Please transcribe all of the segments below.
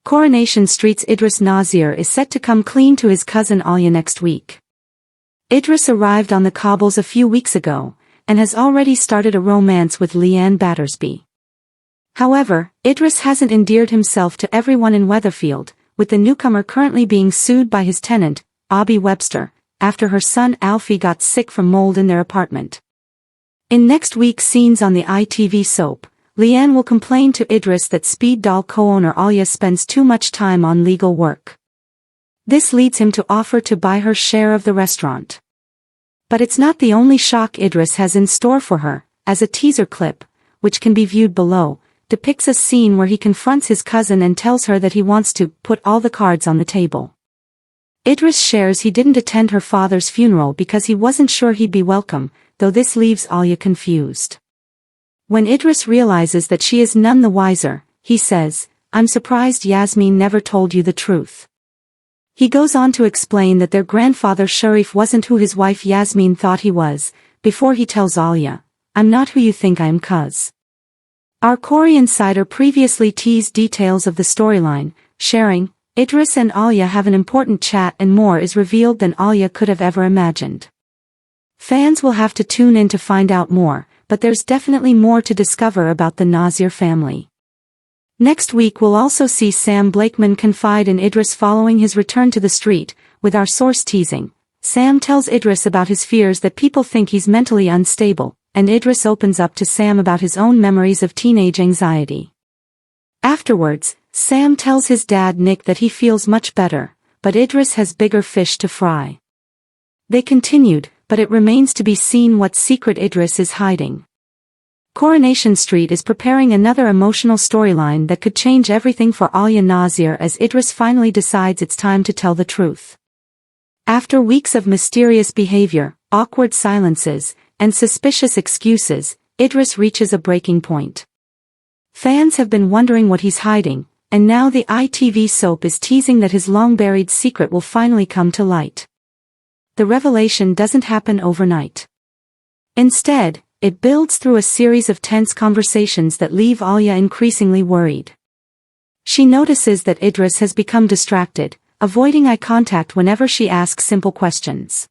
Coronation Street's Idris Nazir is set to come clean to his cousin Alya next week. Idris arrived on the cobbles a few weeks ago, and has already started a romance with Leanne Battersby. However, Idris hasn't endeared himself to everyone in Weatherfield, with the newcomer currently being sued by his tenant, Abby Webster, after her son Alfie got sick from mold in their apartment. In next week's scenes on the ITV soap, Leanne will complain to Idris that Speed Doll co-owner Alya spends too much time on legal work. This leads him to offer to buy her share of the restaurant. But it's not the only shock Idris has in store for her, as a teaser clip, which can be viewed below, depicts a scene where he confronts his cousin and tells her that he wants to put all the cards on the table. Idris shares he didn't attend her father's funeral because he wasn't sure he'd be welcome, though this leaves Alya confused. When Idris realizes that she is none the wiser, he says, "I'm surprised Yasmin never told you the truth." He goes on to explain that their grandfather Sharif wasn't who his wife Yasmin thought he was, before he tells Alya, "I'm not who you think I am cuz." Our Corey insider previously teased details of the storyline, sharing, Idris and Alya have an important chat and more is revealed than Alya could have ever imagined. Fans will have to tune in to find out more, but there's definitely more to discover about the Nazir family. Next week we'll also see Sam Blakeman confide in Idris following his return to the street, with our source teasing. Sam tells Idris about his fears that people think he's mentally unstable, and Idris opens up to Sam about his own memories of teenage anxiety. Afterwards, Sam tells his dad Nick that he feels much better, but Idris has bigger fish to fry. They continued, but it remains to be seen what secret Idris is hiding. Coronation Street is preparing another emotional storyline that could change everything for Alya Nazir as Idris finally decides it's time to tell the truth. After weeks of mysterious behavior, awkward silences, and suspicious excuses, Idris reaches a breaking point. Fans have been wondering what he's hiding, and now the ITV soap is teasing that his long-buried secret will finally come to light. The revelation doesn't happen overnight. Instead, it builds through a series of tense conversations that leave Alya increasingly worried. She notices that Idris has become distracted, avoiding eye contact whenever she asks simple questions.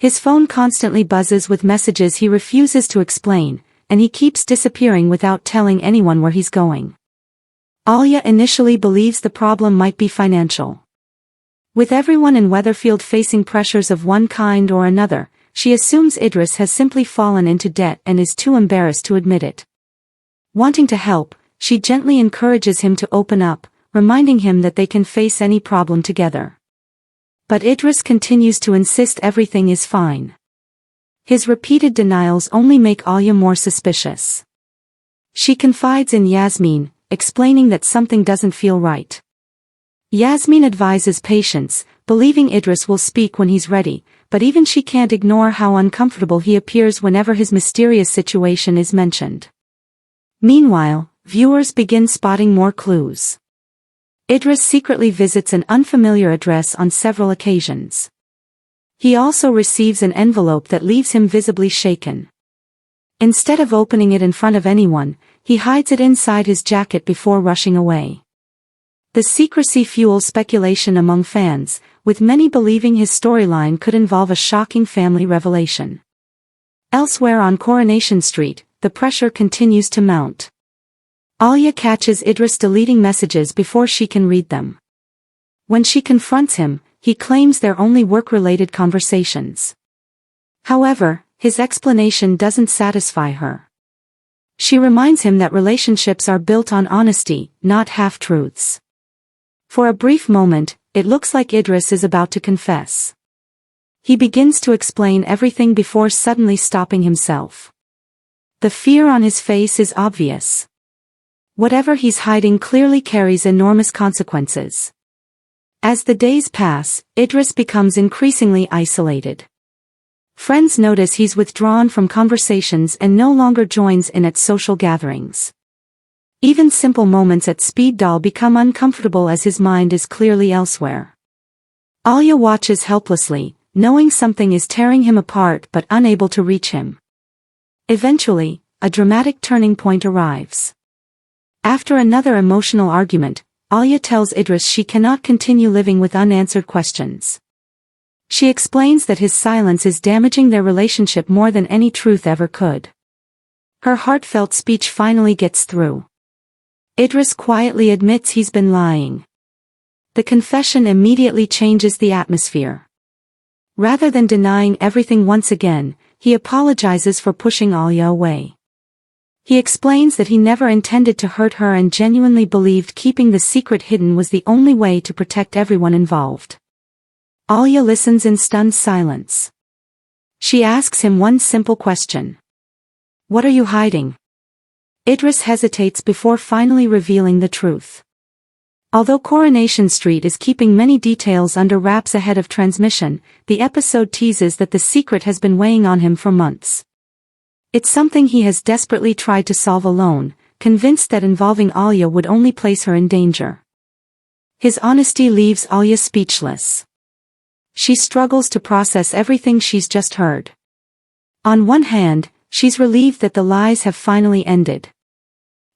His phone constantly buzzes with messages he refuses to explain, and he keeps disappearing without telling anyone where he's going. Alya initially believes the problem might be financial. With everyone in Weatherfield facing pressures of one kind or another, she assumes Idris has simply fallen into debt and is too embarrassed to admit it. Wanting to help, she gently encourages him to open up, reminding him that they can face any problem together. But Idris continues to insist everything is fine. His repeated denials only make Alya more suspicious. She confides in Yasmin, explaining that something doesn't feel right. Yasmin advises patience, believing Idris will speak when he's ready, but even she can't ignore how uncomfortable he appears whenever his mysterious situation is mentioned. Meanwhile, viewers begin spotting more clues. Idris secretly visits an unfamiliar address on several occasions. He also receives an envelope that leaves him visibly shaken. Instead of opening it in front of anyone, he hides it inside his jacket before rushing away. The secrecy fuels speculation among fans, with many believing his storyline could involve a shocking family revelation. Elsewhere on Coronation Street, the pressure continues to mount. Alya catches Idris deleting messages before she can read them. When she confronts him, he claims they're only work-related conversations. However, his explanation doesn't satisfy her. She reminds him that relationships are built on honesty, not half-truths. For a brief moment, it looks like Idris is about to confess. He begins to explain everything before suddenly stopping himself. The fear on his face is obvious. Whatever he's hiding clearly carries enormous consequences. As the days pass, Idris becomes increasingly isolated. Friends notice he's withdrawn from conversations and no longer joins in at social gatherings. Even simple moments at Speed Doll become uncomfortable as his mind is clearly elsewhere. Alya watches helplessly, knowing something is tearing him apart but unable to reach him. Eventually, a dramatic turning point arrives. After another emotional argument, Alya tells Idris she cannot continue living with unanswered questions. She explains that his silence is damaging their relationship more than any truth ever could. Her heartfelt speech finally gets through. Idris quietly admits he's been lying. The confession immediately changes the atmosphere. Rather than denying everything once again, he apologizes for pushing Alya away. He explains that he never intended to hurt her and genuinely believed keeping the secret hidden was the only way to protect everyone involved. Alya listens in stunned silence. She asks him one simple question. "What are you hiding?" Idris hesitates before finally revealing the truth. Although Coronation Street is keeping many details under wraps ahead of transmission, the episode teases that the secret has been weighing on him for months. It's something he has desperately tried to solve alone, convinced that involving Alya would only place her in danger. His honesty leaves Alya speechless. She struggles to process everything she's just heard. On one hand, she's relieved that the lies have finally ended.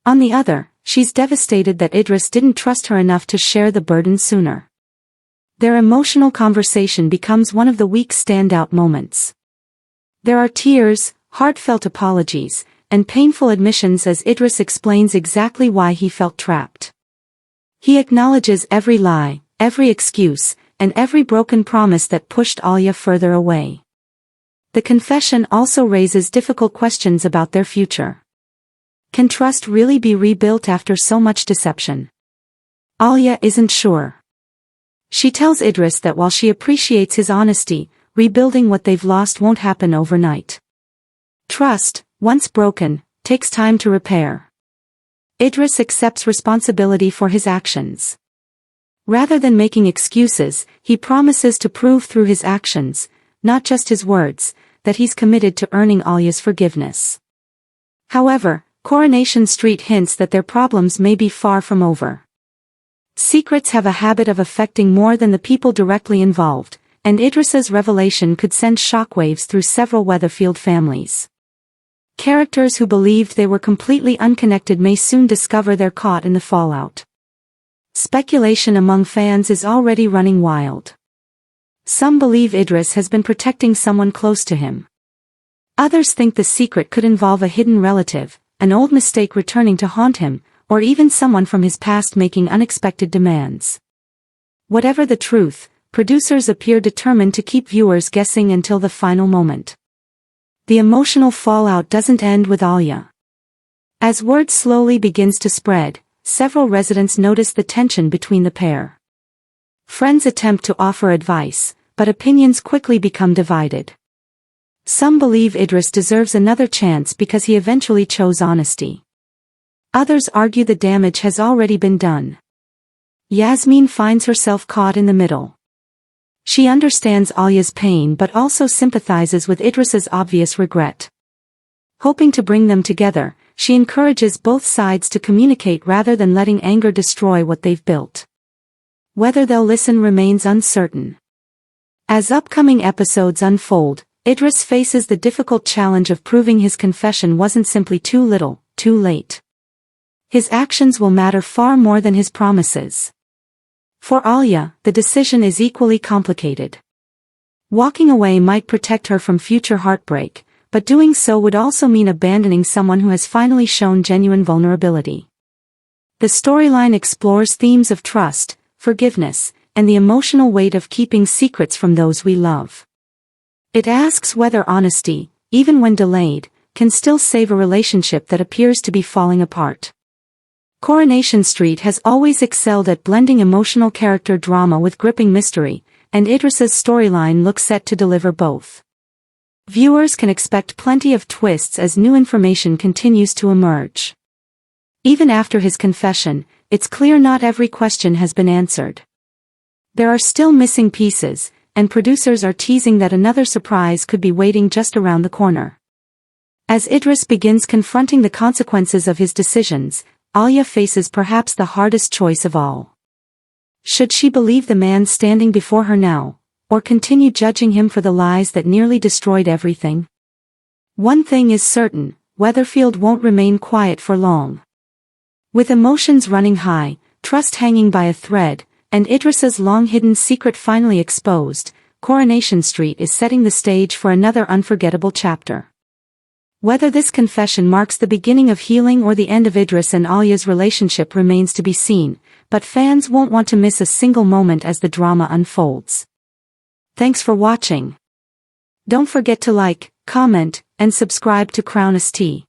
On the other, she's devastated that Idris didn't trust her enough to share the burden sooner. Their emotional conversation becomes one of the week's standout moments. There are tears, heartfelt apologies, and painful admissions as Idris explains exactly why he felt trapped. He acknowledges every lie, every excuse, and every broken promise that pushed Alya further away. The confession also raises difficult questions about their future. Can trust really be rebuilt after so much deception? Alya isn't sure. She tells Idris that while she appreciates his honesty, rebuilding what they've lost won't happen overnight. Trust, once broken, takes time to repair. Idris accepts responsibility for his actions. Rather than making excuses, he promises to prove through his actions, not just his words, that he's committed to earning Alya's forgiveness. However, Coronation Street hints that their problems may be far from over. Secrets have a habit of affecting more than the people directly involved, and Idris's revelation could send shockwaves through several Weatherfield families. Characters who believed they were completely unconnected may soon discover they're caught in the fallout. Speculation among fans is already running wild. Some believe Idris has been protecting someone close to him. Others think the secret could involve a hidden relative, an old mistake returning to haunt him, or even someone from his past making unexpected demands. Whatever the truth, producers appear determined to keep viewers guessing until the final moment. The emotional fallout doesn't end with Alya. As word slowly begins to spread, several residents notice the tension between the pair. Friends attempt to offer advice, but opinions quickly become divided. Some believe Idris deserves another chance because he eventually chose honesty. Others argue the damage has already been done. Yasmin finds herself caught in the middle. She understands Alya's pain but also sympathizes with Idris's obvious regret. Hoping to bring them together, she encourages both sides to communicate rather than letting anger destroy what they've built. Whether they'll listen remains uncertain. As upcoming episodes unfold, Idris faces the difficult challenge of proving his confession wasn't simply too little, too late. His actions will matter far more than his promises. For Alya, the decision is equally complicated. Walking away might protect her from future heartbreak, but doing so would also mean abandoning someone who has finally shown genuine vulnerability. The storyline explores themes of trust, forgiveness, and the emotional weight of keeping secrets from those we love. It asks whether honesty, even when delayed, can still save a relationship that appears to be falling apart. Coronation Street has always excelled at blending emotional character drama with gripping mystery, and Idris's storyline looks set to deliver both. Viewers can expect plenty of twists as new information continues to emerge. Even after his confession, it's clear not every question has been answered. There are still missing pieces, and producers are teasing that another surprise could be waiting just around the corner. As Idris begins confronting the consequences of his decisions, Alya faces perhaps the hardest choice of all. Should she believe the man standing before her now, or continue judging him for the lies that nearly destroyed everything? One thing is certain, Weatherfield won't remain quiet for long. With emotions running high, trust hanging by a thread, and Idris's long-hidden secret finally exposed, Coronation Street is setting the stage for another unforgettable chapter. Whether this confession marks the beginning of healing or the end of Idris and Alya's relationship remains to be seen, but fans won't want to miss a single moment as the drama unfolds. Thanks for watching. Don't forget to like, comment, and subscribe to Coronation.